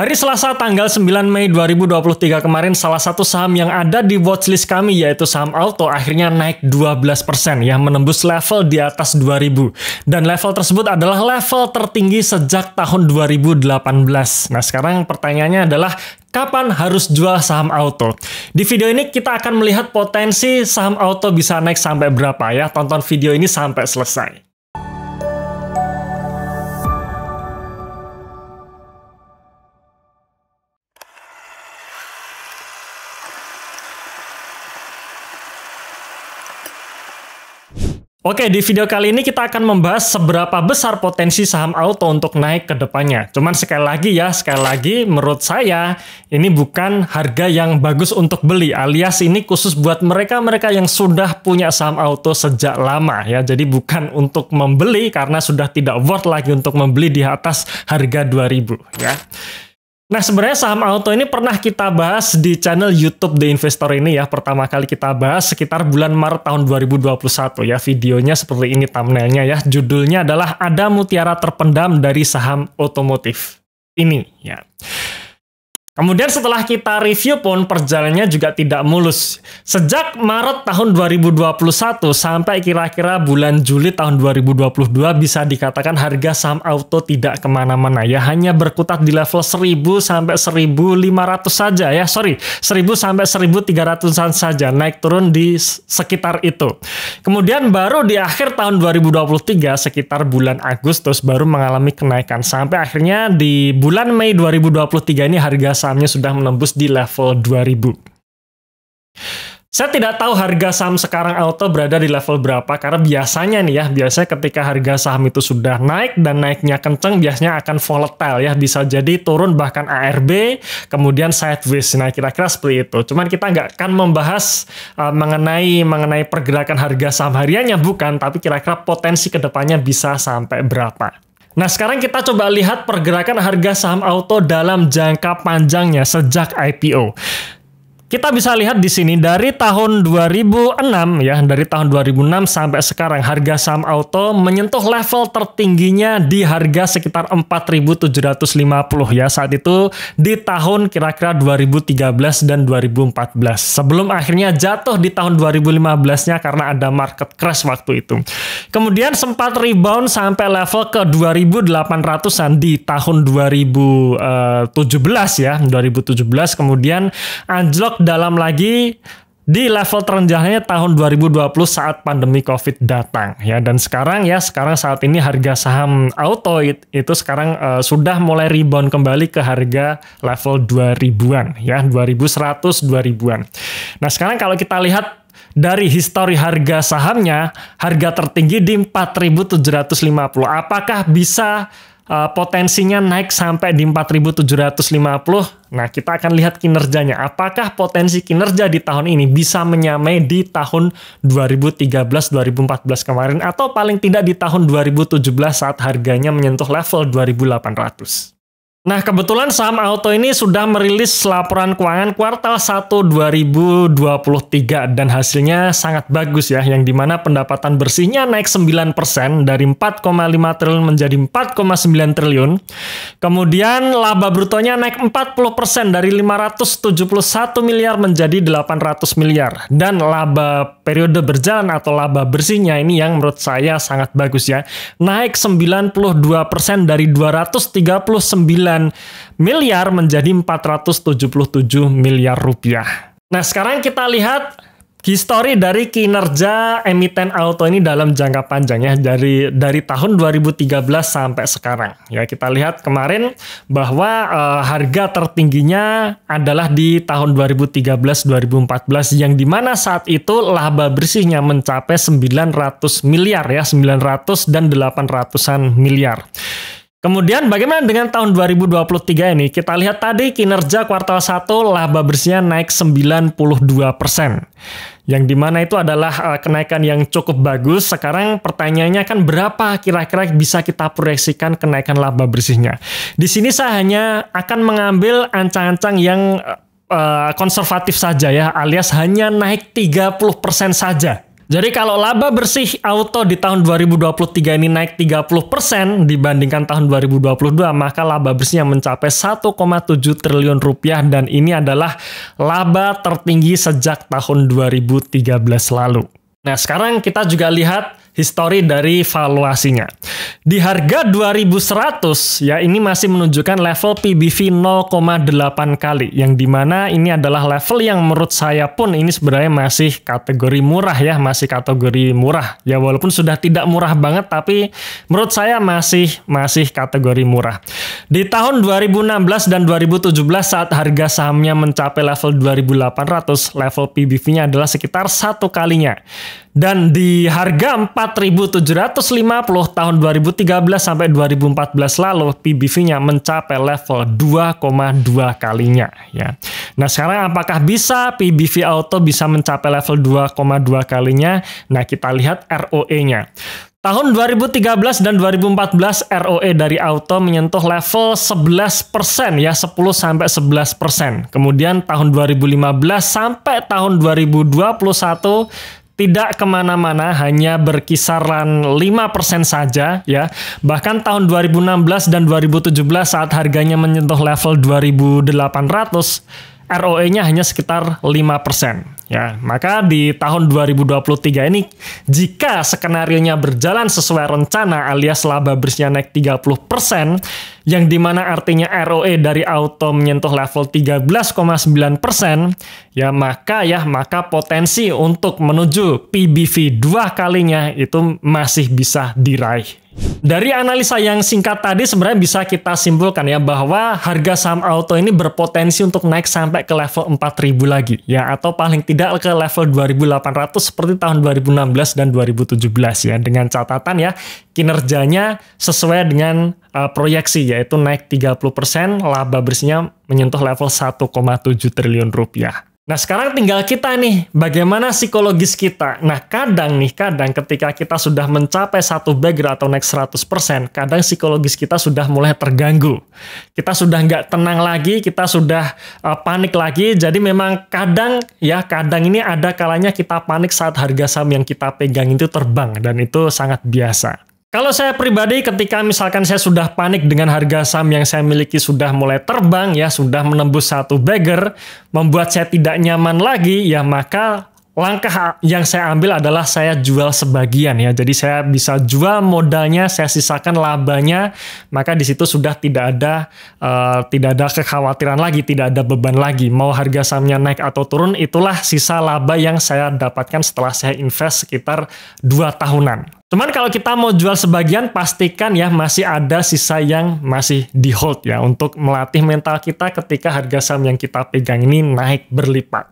Hari Selasa tanggal 9 Mei 2023 kemarin salah satu saham yang ada di watchlist kami yaitu saham Auto akhirnya naik 12% ya, menembus level di atas 2000. Dan level tersebut adalah level tertinggi sejak tahun 2018. Nah sekarang pertanyaannya adalah kapan harus jual saham Auto? Di video ini kita akan melihat potensi saham Auto bisa naik sampai berapa ya. Tonton video ini sampai selesai. Oke, di video kali ini kita akan membahas seberapa besar potensi saham Auto untuk naik ke depannya. Cuman sekali lagi menurut saya ini bukan harga yang bagus untuk beli, alias ini khusus buat mereka-mereka yang sudah punya saham Auto sejak lama ya. Jadi bukan untuk membeli karena sudah tidak worth lagi untuk membeli di atas harga 2000 ya. Nah, sebenarnya saham Auto ini pernah kita bahas di channel YouTube The Investor ini ya. Pertama kali kita bahas sekitar bulan Maret tahun 2021 ya. Videonya seperti ini thumbnailnya ya. Judulnya adalah Ada Mutiara Terpendam dari Saham Otomotif. Ini ya. Kemudian setelah kita review pun perjalanannya juga tidak mulus. Sejak Maret tahun 2021 sampai kira-kira bulan Juli tahun 2022 bisa dikatakan harga saham Auto tidak kemana-mana ya. Hanya berkutat di level 1000 sampai 1500 saja ya. 1000 sampai 1300-an saja. Naik turun di sekitar itu. Kemudian baru di akhir tahun 2023 sekitar bulan Agustus baru mengalami kenaikan. Sampai akhirnya di bulan Mei 2023 ini harga sahamnya sudah menembus di level 2000. Saya tidak tahu harga saham sekarang Auto berada di level berapa, karena biasanya nih ya, biasanya ketika harga saham itu sudah naik dan naiknya kenceng, biasanya akan volatile ya, bisa jadi turun bahkan ARB, kemudian sideways. Nah, kira-kira seperti itu. Cuman kita nggak akan membahas mengenai pergerakan harga saham hariannya, bukan, tapi kira-kira potensi kedepannya bisa sampai berapa. Nah, sekarang kita coba lihat pergerakan harga saham Auto dalam jangka panjangnya sejak IPO. Kita bisa lihat di sini dari tahun 2006 ya, dari tahun 2006 sampai sekarang harga saham Auto menyentuh level tertingginya di harga sekitar 4.750 ya, saat itu di tahun kira-kira 2013 dan 2014. Sebelum akhirnya jatuh di tahun 2015-nya karena ada market crash waktu itu. Kemudian sempat rebound sampai level ke 2.800-an di tahun 2017 ya, 2017, kemudian anjlok dalam lagi di level terendahnya tahun 2020 saat pandemi COVID datang ya. Dan sekarang saat ini harga saham Auto itu sekarang sudah mulai rebound kembali ke harga level 2000-an ya, 2100 2000-an. Nah, sekarang kalau kita lihat dari histori harga sahamnya, harga tertinggi di 4.750. Apakah bisa potensinya naik sampai di 4.750? Nah, kita akan lihat kinerjanya. Apakah potensi kinerja di tahun ini bisa menyamai di tahun 2013-2014 kemarin, atau paling tidak di tahun 2017 saat harganya menyentuh level 2.800? Nah, kebetulan saham Auto ini sudah merilis laporan keuangan kuartal 1 2023 dan hasilnya sangat bagus ya, yang dimana pendapatan bersihnya naik 9% dari 4,5 triliun menjadi 4,9 triliun. Kemudian laba brutonya naik 40% dari 571 miliar menjadi 800 miliar. Dan laba periode berjalan atau laba bersihnya ini yang menurut saya sangat bagus ya, naik 92% dari 239 miliar menjadi 477 miliar rupiah. Nah, sekarang kita lihat histori dari kinerja emiten Auto ini dalam jangka panjang ya, dari tahun 2013 sampai sekarang. Ya, kita lihat kemarin bahwa harga tertingginya adalah di tahun 2013-2014 yang dimana saat itu laba bersihnya mencapai 900 miliar ya, 900 dan 800-an miliar. Kemudian bagaimana dengan tahun 2023 ini? Kita lihat tadi kinerja kuartal 1 laba bersihnya naik 92%. Yang dimana itu adalah kenaikan yang cukup bagus. Sekarang pertanyaannya kan berapa kira-kira bisa kita proyeksikan kenaikan laba bersihnya? Di sini saya hanya akan mengambil ancang-ancang yang konservatif saja ya, alias hanya naik 30% saja. Jadi kalau laba bersih auto di tahun 2023 ini naik 30% dibandingkan tahun 2022, maka laba bersih yang mencapai 1,7 triliun rupiah dan ini adalah laba tertinggi sejak tahun 2013 lalu. Nah, sekarang kita juga lihat histori dari valuasinya. Di harga 2100 ya ini masih menunjukkan level PBV 0,8 kali yang dimana ini adalah level yang menurut saya pun ini sebenarnya masih kategori murah ya, masih kategori murah. Ya walaupun sudah tidak murah banget tapi menurut saya masih kategori murah. Di tahun 2016 dan 2017 saat harga sahamnya mencapai level 2800, level PBV-nya adalah sekitar 1 kalinya. Dan di harga 4.750 tahun 2013 sampai 2014 lalu PBV-nya mencapai level 2,2 kalinya ya. Nah, sekarang apakah bisa PBV auto bisa mencapai level 2,2 kalinya? Nah, kita lihat ROE-nya. Tahun 2013 dan 2014 ROE dari auto menyentuh level 11% ya, 10-11%. Kemudian tahun 2015 sampai tahun 2021 tidak kemana-mana, hanya berkisaran 5% saja ya. Bahkan tahun 2016 dan 2017 saat harganya menyentuh level 2.800, ROE-nya hanya sekitar 5%. Ya, maka di tahun 2023 ini jika skenarionya berjalan sesuai rencana alias laba bersihnya naik 30%, yang dimana artinya ROE dari auto menyentuh level 13,9%, ya maka potensi untuk menuju PBV 2 kalinya itu masih bisa diraih. Dari analisa yang singkat tadi sebenarnya bisa kita simpulkan ya bahwa harga saham auto ini berpotensi untuk naik sampai ke level 4.000 lagi ya, atau paling tidak ke level 2.800 seperti tahun 2016 dan 2017 ya, dengan catatan ya kinerjanya sesuai dengan proyeksi yaitu naik 30%, laba bersihnya menyentuh level 1,7 triliun rupiah. Nah, sekarang tinggal kita nih, bagaimana psikologis kita. Nah, kadang ketika kita sudah mencapai satu bagger atau naik 100%, kadang psikologis kita sudah mulai terganggu. Kita sudah nggak tenang lagi, kita sudah panik lagi. Jadi memang kadang ini ada kalanya kita panik saat harga saham yang kita pegang itu terbang, dan itu sangat biasa. Kalau saya pribadi ketika misalkan saya sudah panik dengan harga saham yang saya miliki sudah mulai terbang ya, sudah menembus satu bagger, membuat saya tidak nyaman lagi ya, maka langkah yang saya ambil adalah saya jual sebagian ya. Jadi saya bisa jual modalnya, saya sisakan labanya, maka di situ sudah tidak ada kekhawatiran lagi, tidak ada beban lagi. Mau harga sahamnya naik atau turun, itulah sisa laba yang saya dapatkan setelah saya invest sekitar 2 tahunan. Cuman kalau kita mau jual sebagian, pastikan ya masih ada sisa yang masih di hold ya, untuk melatih mental kita ketika harga saham yang kita pegang ini naik berlipat.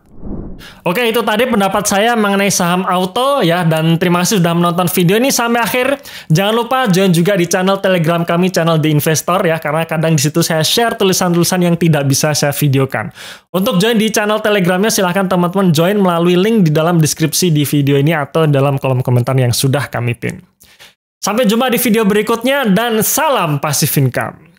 Oke, itu tadi pendapat saya mengenai saham auto ya, dan terima kasih sudah menonton video ini sampai akhir. Jangan lupa join juga di channel Telegram kami, channel The Investor ya, karena kadang di situ saya share tulisan-tulisan yang tidak bisa saya videokan. Untuk join di channel Telegramnya silahkan teman-teman join melalui link di dalam deskripsi di video ini atau dalam kolom komentar yang sudah kami pin. Sampai jumpa di video berikutnya dan salam passive income.